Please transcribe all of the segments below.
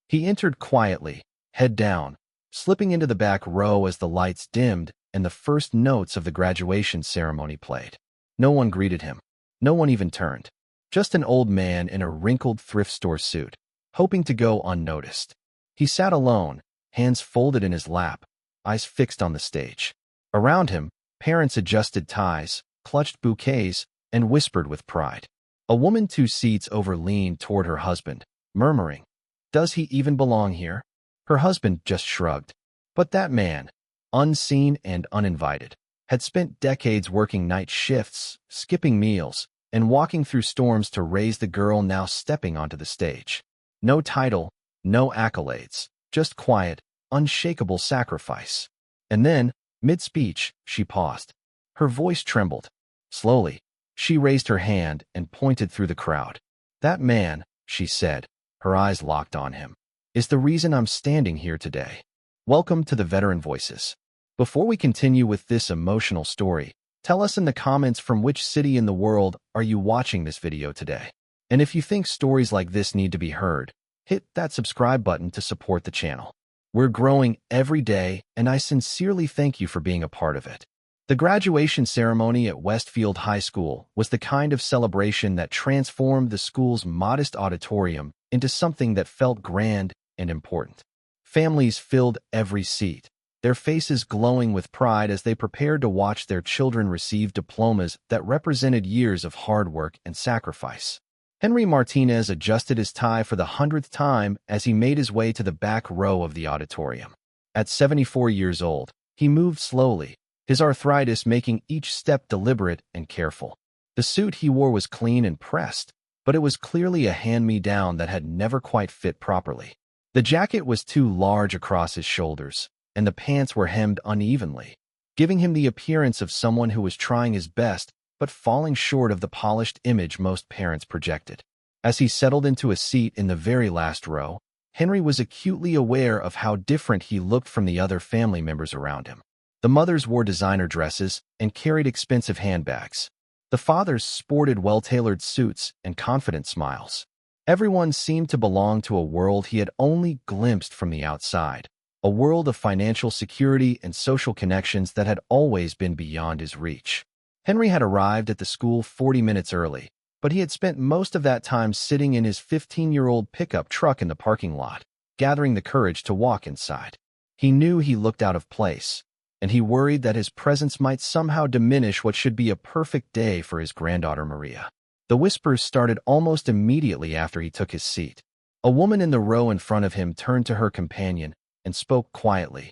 He entered quietly, head down, slipping into the back row as the lights dimmed and the first notes of the graduation ceremony played. No one greeted him. No one even turned. Just an old man in a wrinkled thrift store suit, hoping to go unnoticed. He sat alone, hands folded in his lap, eyes fixed on the stage. Around him, parents adjusted ties, clutched bouquets, and whispered with pride. A woman 2 seats over leaned toward her husband, murmuring, "Does he even belong here?" Her husband just shrugged. But that man, unseen and uninvited, had spent decades working night shifts, skipping meals, and walking through storms to raise the girl now stepping onto the stage. No title, no accolades, just quiet, unshakable sacrifice. And then, mid-speech, she paused. Her voice trembled. Slowly, she raised her hand and pointed through the crowd. "That man," she said, her eyes locked on him, "is the reason I'm standing here today." Welcome to the Veteran Voices. Before we continue with this emotional story, tell us in the comments from which city in the world are you watching this video today. And if you think stories like this need to be heard, hit that subscribe button to support the channel. We're growing every day, and I sincerely thank you for being a part of it. The graduation ceremony at Westfield High School was the kind of celebration that transformed the school's modest auditorium into something that felt grand and important. Families filled every seat, their faces glowing with pride as they prepared to watch their children receive diplomas that represented years of hard work and sacrifice. Henry Martinez adjusted his tie for the 100th time as he made his way to the back row of the auditorium. At 74 years old, he moved slowly, his arthritis making each step deliberate and careful. The suit he wore was clean and pressed, but it was clearly a hand-me-down that had never quite fit properly. The jacket was too large across his shoulders, and the pants were hemmed unevenly, giving him the appearance of someone who was trying his best but falling short of the polished image most parents projected. As he settled into a seat in the very last row, Henry was acutely aware of how different he looked from the other family members around him. The mothers wore designer dresses and carried expensive handbags. The fathers sported well-tailored suits and confident smiles. Everyone seemed to belong to a world he had only glimpsed from the outside, a world of financial security and social connections that had always been beyond his reach. Henry had arrived at the school 40 minutes early, but he had spent most of that time sitting in his 15-year-old pickup truck in the parking lot, gathering the courage to walk inside. He knew he looked out of place, and he worried that his presence might somehow diminish what should be a perfect day for his granddaughter Maria. The whispers started almost immediately after he took his seat. A woman in the row in front of him turned to her companion and spoke quietly.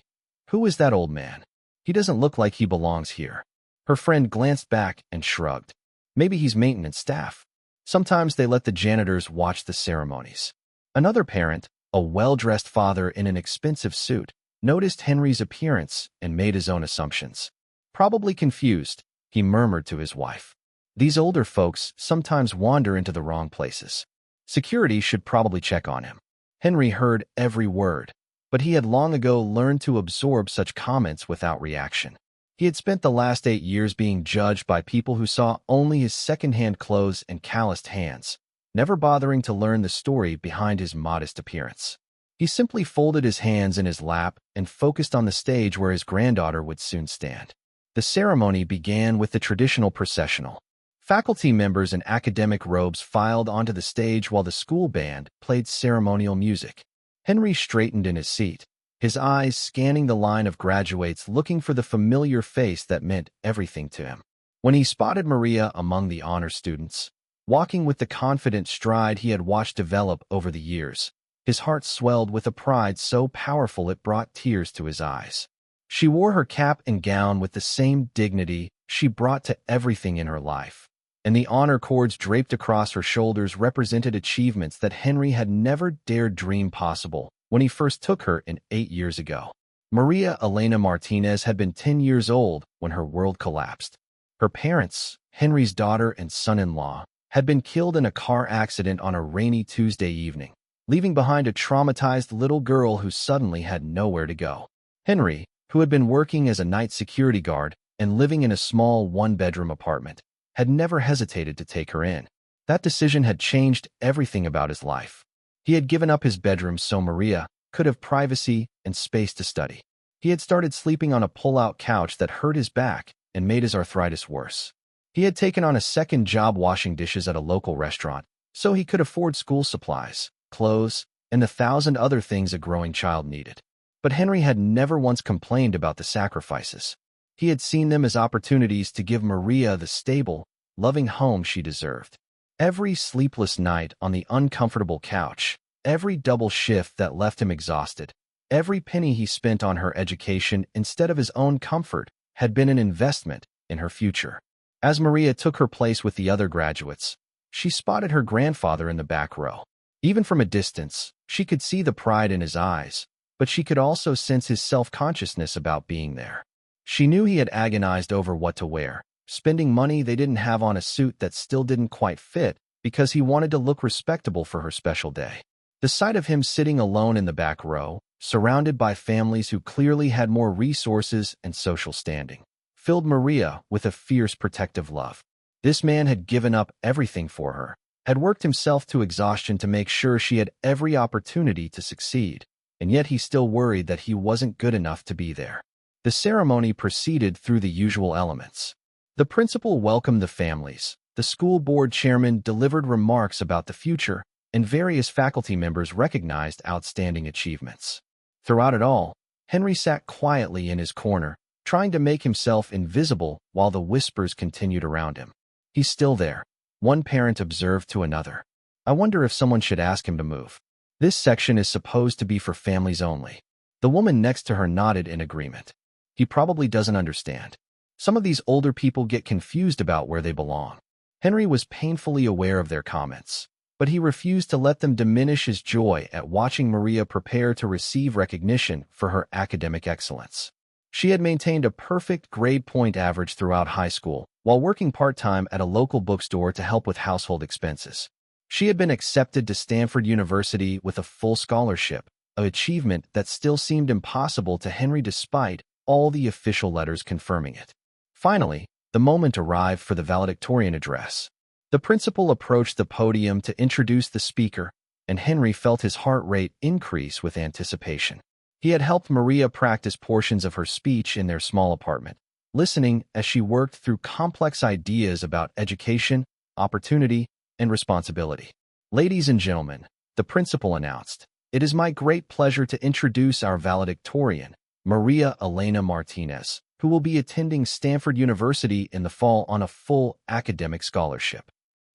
"Who is that old man? He doesn't look like he belongs here." Her friend glanced back and shrugged. "Maybe he's maintenance staff. Sometimes they let the janitors watch the ceremonies." Another parent, a well-dressed father in an expensive suit, noticed Henry's appearance and made his own assumptions. Probably confused, he murmured to his wife, "These older folks sometimes wander into the wrong places. Security should probably check on him." Henry heard every word, but he had long ago learned to absorb such comments without reaction. He had spent the last 8 years being judged by people who saw only his second-hand clothes and calloused hands, never bothering to learn the story behind his modest appearance. He simply folded his hands in his lap and focused on the stage where his granddaughter would soon stand. The ceremony began with the traditional processional. Faculty members in academic robes filed onto the stage while the school band played ceremonial music. Henry straightened in his seat, his eyes scanning the line of graduates looking for the familiar face that meant everything to him. When he spotted Maria among the honor students, walking with the confident stride he had watched develop over the years, his heart swelled with a pride so powerful it brought tears to his eyes. She wore her cap and gown with the same dignity she brought to everything in her life, and the honor cords draped across her shoulders represented achievements that Henry had never dared dream possible when he first took her in 8 years ago. Maria Elena Martinez had been 10 years old when her world collapsed. Her parents, Henry's daughter and son-in-law, had been killed in a car accident on a rainy Tuesday evening, leaving behind a traumatized little girl who suddenly had nowhere to go. Henry, who had been working as a night security guard and living in a small one-bedroom apartment, had never hesitated to take her in. That decision had changed everything about his life. He had given up his bedroom so Maria could have privacy and space to study. He had started sleeping on a pull-out couch that hurt his back and made his arthritis worse. He had taken on a second job washing dishes at a local restaurant so he could afford school supplies, clothes, and the 1,000 other things a growing child needed. But Henry had never once complained about the sacrifices. He had seen them as opportunities to give Maria the stable, loving home she deserved. Every sleepless night on the uncomfortable couch, every double shift that left him exhausted, every penny he spent on her education instead of his own comfort had been an investment in her future. As Maria took her place with the other graduates, she spotted her grandfather in the back row. Even from a distance, she could see the pride in his eyes, but she could also sense his self-consciousness about being there. She knew he had agonized over what to wear, spending money they didn't have on a suit that still didn't quite fit because he wanted to look respectable for her special day. The sight of him sitting alone in the back row, surrounded by families who clearly had more resources and social standing, filled Maria with a fierce protective love. This man had given up everything for her, had worked himself to exhaustion to make sure she had every opportunity to succeed, and yet he still worried that he wasn't good enough to be there. The ceremony proceeded through the usual elements. The principal welcomed the families, the school board chairman delivered remarks about the future, and various faculty members recognized outstanding achievements. Throughout it all, Henry sat quietly in his corner, trying to make himself invisible while the whispers continued around him. "He's still there," one parent observed to another. "I wonder if someone should ask him to move. This section is supposed to be for families only." The woman next to her nodded in agreement. "He probably doesn't understand. Some of these older people get confused about where they belong." Henry was painfully aware of their comments, but he refused to let them diminish his joy at watching Maria prepare to receive recognition for her academic excellence. She had maintained a perfect grade point average throughout high school, while working part-time at a local bookstore to help with household expenses. She had been accepted to Stanford University with a full scholarship, an achievement that still seemed impossible to Henry despite all the official letters confirming it. Finally, the moment arrived for the valedictorian address. The principal approached the podium to introduce the speaker, and Henry felt his heart rate increase with anticipation. He had helped Maria practice portions of her speech in their small apartment, listening as she worked through complex ideas about education, opportunity, and responsibility. "Ladies and gentlemen," the principal announced, "it is my great pleasure to introduce our valedictorian, Maria Elena Martinez, who will be attending Stanford University in the fall on a full academic scholarship."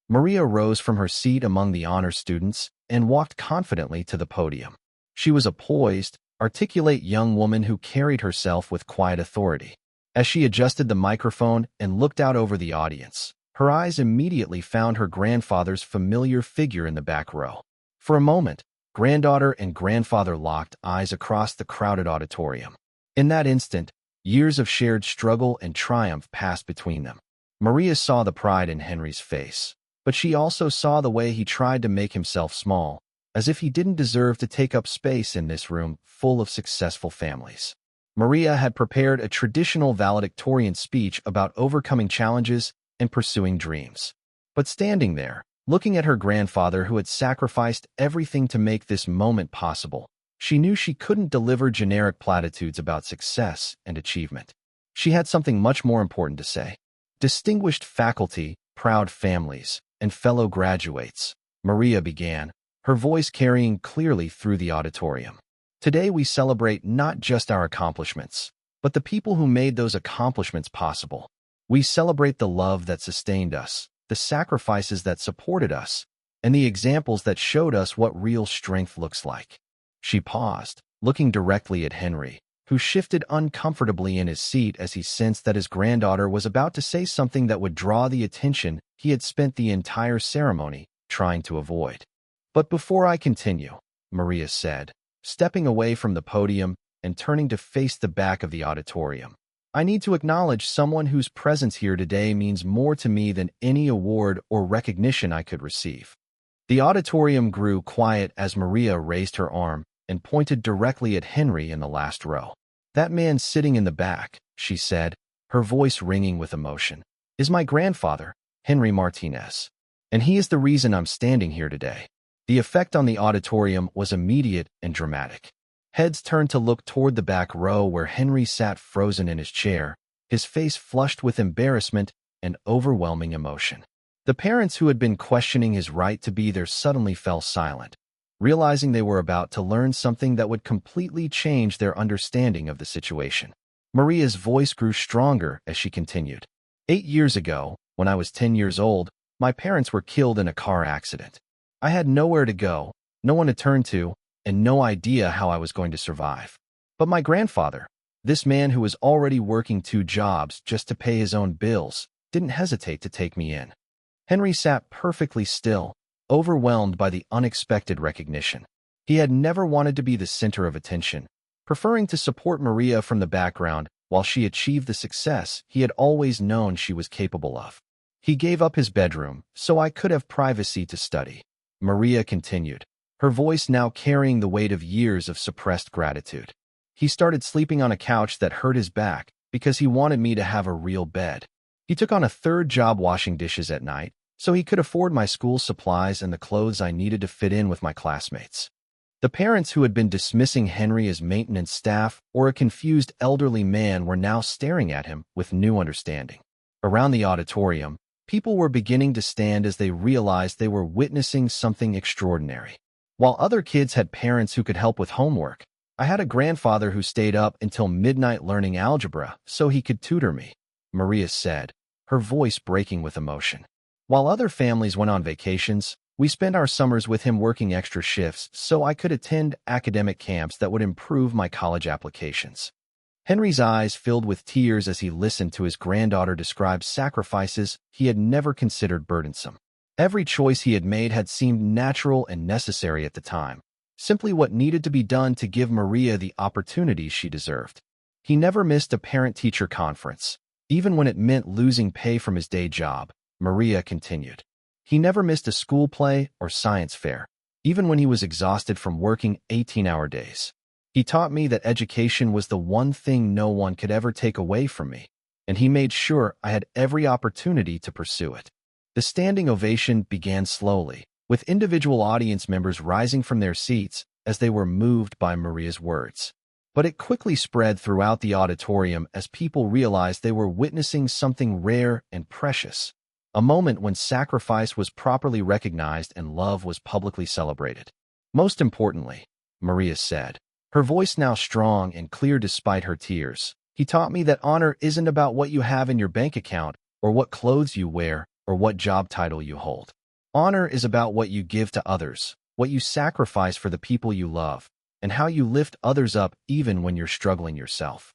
Maria rose from her seat among the honor students and walked confidently to the podium. She was a poised, articulate young woman who carried herself with quiet authority. As she adjusted the microphone and looked out over the audience, her eyes immediately found her grandfather's familiar figure in the back row. For a moment, granddaughter and grandfather locked eyes across the crowded auditorium. In that instant, years of shared struggle and triumph passed between them. Maria saw the pride in Henry's face, but she also saw the way he tried to make himself small, as if he didn't deserve to take up space in this room full of successful families. Maria had prepared a traditional valedictorian speech about overcoming challenges and pursuing dreams. But standing there, looking at her grandfather who had sacrificed everything to make this moment possible, she knew she couldn't deliver generic platitudes about success and achievement. She had something much more important to say. "Distinguished faculty, proud families, and fellow graduates," Maria began, her voice carrying clearly through the auditorium. "Today we celebrate not just our accomplishments, but the people who made those accomplishments possible. We celebrate the love that sustained us, the sacrifices that supported us, and the examples that showed us what real strength looks like." She paused, looking directly at Henry, who shifted uncomfortably in his seat as he sensed that his granddaughter was about to say something that would draw the attention he had spent the entire ceremony trying to avoid. "But before I continue," Maria said, stepping away from the podium and turning to face the back of the auditorium, "I need to acknowledge someone whose presence here today means more to me than any award or recognition I could receive." The auditorium grew quiet as Maria raised her arm and pointed directly at Henry in the last row. "That man sitting in the back," she said, her voice ringing with emotion, "is my grandfather, Henry Martinez. And he is the reason I'm standing here today. The effect on the auditorium was immediate and dramatic. Heads turned to look toward the back row where Henry sat frozen in his chair, his face flushed with embarrassment and overwhelming emotion. The parents who had been questioning his right to be there suddenly fell silent, realizing they were about to learn something that would completely change their understanding of the situation. Maria's voice grew stronger as she continued. 8 years ago, when I was 10 years old, my parents were killed in a car accident. I had nowhere to go, no one to turn to, and no idea how I was going to survive. But my grandfather, this man who was already working 2 jobs just to pay his own bills, didn't hesitate to take me in. Henry sat perfectly still, overwhelmed by the unexpected recognition. He had never wanted to be the center of attention, preferring to support Maria from the background while she achieved the success he had always known she was capable of. He gave up his bedroom so I could have privacy to study. Maria continued, her voice now carrying the weight of years of suppressed gratitude. He started sleeping on a couch that hurt his back because he wanted me to have a real bed. He took on a 3rd job washing dishes at night so he could afford my school supplies and the clothes I needed to fit in with my classmates. The parents who had been dismissing Henry as maintenance staff or a confused elderly man were now staring at him with new understanding. Around the auditorium, people were beginning to stand as they realized they were witnessing something extraordinary. While other kids had parents who could help with homework, I had a grandfather who stayed up until midnight learning algebra so he could tutor me, Maria said, her voice breaking with emotion. While other families went on vacations, we spent our summers with him working extra shifts so I could attend academic camps that would improve my college applications. Henry's eyes filled with tears as he listened to his granddaughter describe sacrifices he had never considered burdensome. Every choice he had made had seemed natural and necessary at the time, simply what needed to be done to give Maria the opportunities she deserved. He never missed a parent-teacher conference, even when it meant losing pay from his day job, Maria continued. He never missed a school play or science fair, even when he was exhausted from working 18-hour days. He taught me that education was the one thing no one could ever take away from me, and he made sure I had every opportunity to pursue it. The standing ovation began slowly, with individual audience members rising from their seats as they were moved by Maria's words. But it quickly spread throughout the auditorium as people realized they were witnessing something rare and precious, a moment when sacrifice was properly recognized and love was publicly celebrated. Most importantly, Maria said, her voice now strong and clear despite her tears, he taught me that honor isn't about what you have in your bank account or what clothes you wear or what job title you hold. Honor is about what you give to others, what you sacrifice for the people you love, and how you lift others up even when you're struggling yourself.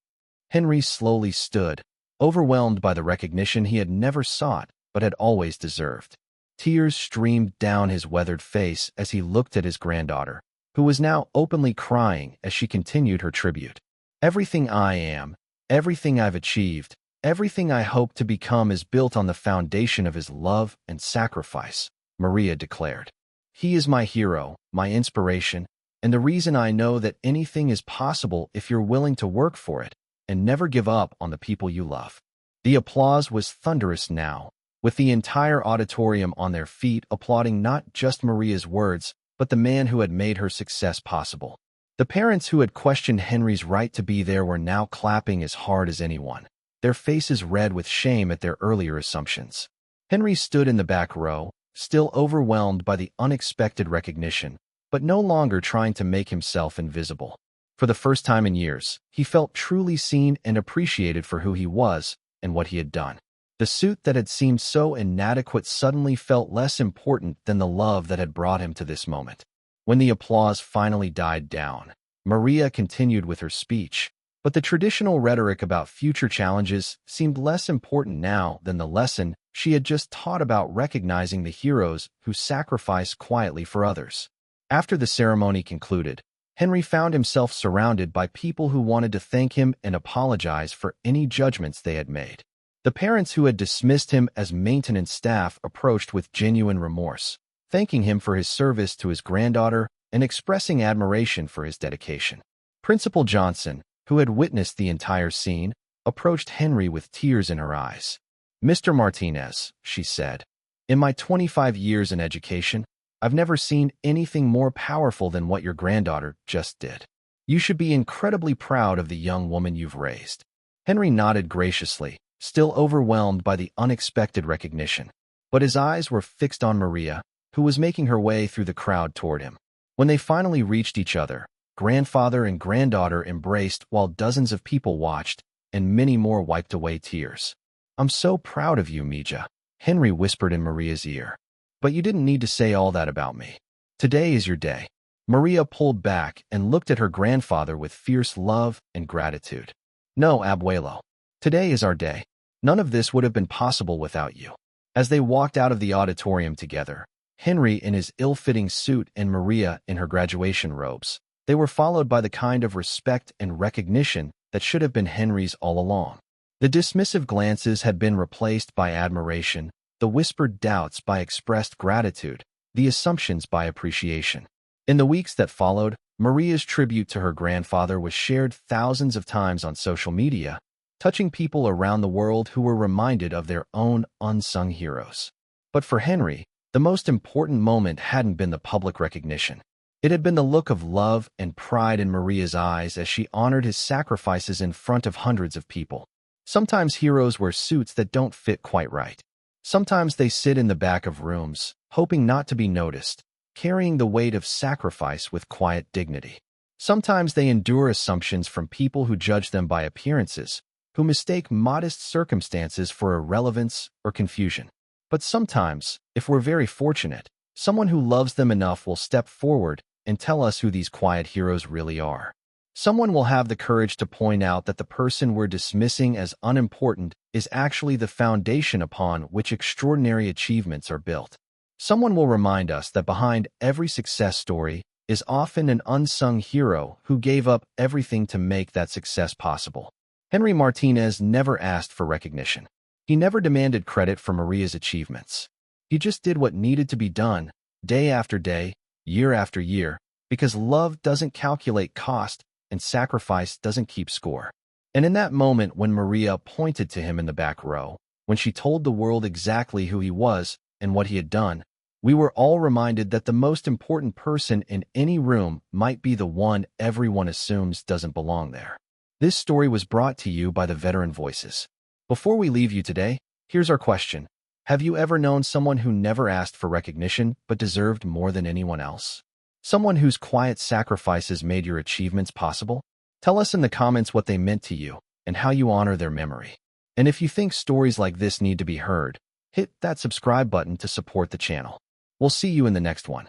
Henry slowly stood, overwhelmed by the recognition he had never sought but had always deserved. Tears streamed down his weathered face as he looked at his granddaughter, who was now openly crying as she continued her tribute. Everything I am, everything I've achieved, everything I hope to become is built on the foundation of his love and sacrifice, Maria declared. He is my hero, my inspiration, and the reason I know that anything is possible if you're willing to work for it and never give up on the people you love. The applause was thunderous now, with the entire auditorium on their feet applauding not just Maria's words, but the man who had made her success possible. The parents who had questioned Henry's right to be there were now clapping as hard as anyone, their faces red with shame at their earlier assumptions. Henry stood in the back row, still overwhelmed by the unexpected recognition, but no longer trying to make himself invisible. For the first time in years, he felt truly seen and appreciated for who he was and what he had done. The suit that had seemed so inadequate suddenly felt less important than the love that had brought him to this moment. When the applause finally died down, Maria continued with her speech, but the traditional rhetoric about future challenges seemed less important now than the lesson she had just taught about recognizing the heroes who sacrifice quietly for others. After the ceremony concluded, Henry found himself surrounded by people who wanted to thank him and apologize for any judgments they had made. The parents who had dismissed him as maintenance staff approached with genuine remorse, thanking him for his service to his granddaughter and expressing admiration for his dedication. Principal Johnson, who had witnessed the entire scene, approached Henry with tears in her eyes. "Mr. Martinez," she said, "in my 25 years in education, I've never seen anything more powerful than what your granddaughter just did. You should be incredibly proud of the young woman you've raised." Henry nodded graciously, still overwhelmed by the unexpected recognition. But his eyes were fixed on Maria, who was making her way through the crowd toward him. When they finally reached each other, grandfather and granddaughter embraced while dozens of people watched, and many more wiped away tears. "I'm so proud of you, Mija," Henry whispered in Maria's ear. "But you didn't need to say all that about me. Today is your day." Maria pulled back and looked at her grandfather with fierce love and gratitude. "No, abuelo. Today is our day. None of this would have been possible without you." As they walked out of the auditorium together, Henry in his ill-fitting suit and Maria in her graduation robes, they were followed by the kind of respect and recognition that should have been Henry's all along. The dismissive glances had been replaced by admiration, the whispered doubts by expressed gratitude, the assumptions by appreciation. In the weeks that followed, Maria's tribute to her grandfather was shared thousands of times on social media, touching people around the world who were reminded of their own unsung heroes. But for Henry, the most important moment hadn't been the public recognition. It had been the look of love and pride in Maria's eyes as she honored his sacrifices in front of hundreds of people. Sometimes heroes wear suits that don't fit quite right. Sometimes they sit in the back of rooms, hoping not to be noticed, carrying the weight of sacrifice with quiet dignity. Sometimes they endure assumptions from people who judge them by appearances, who mistake modest circumstances for irrelevance or confusion. But sometimes, if we're very fortunate, someone who loves them enough will step forward and tell us who these quiet heroes really are. Someone will have the courage to point out that the person we're dismissing as unimportant is actually the foundation upon which extraordinary achievements are built. Someone will remind us that behind every success story is often an unsung hero who gave up everything to make that success possible. Henry Martinez never asked for recognition. He never demanded credit for Maria's achievements. He just did what needed to be done, day after day, year after year, because love doesn't calculate cost and sacrifice doesn't keep score. And in that moment when Maria pointed to him in the back row, when she told the world exactly who he was and what he had done, we were all reminded that the most important person in any room might be the one everyone assumes doesn't belong there. This story was brought to you by the Veteran Voices. Before we leave you today, here's our question. Have you ever known someone who never asked for recognition but deserved more than anyone else? Someone whose quiet sacrifices made your achievements possible? Tell us in the comments what they meant to you and how you honor their memory. And if you think stories like this need to be heard, hit that subscribe button to support the channel. We'll see you in the next one.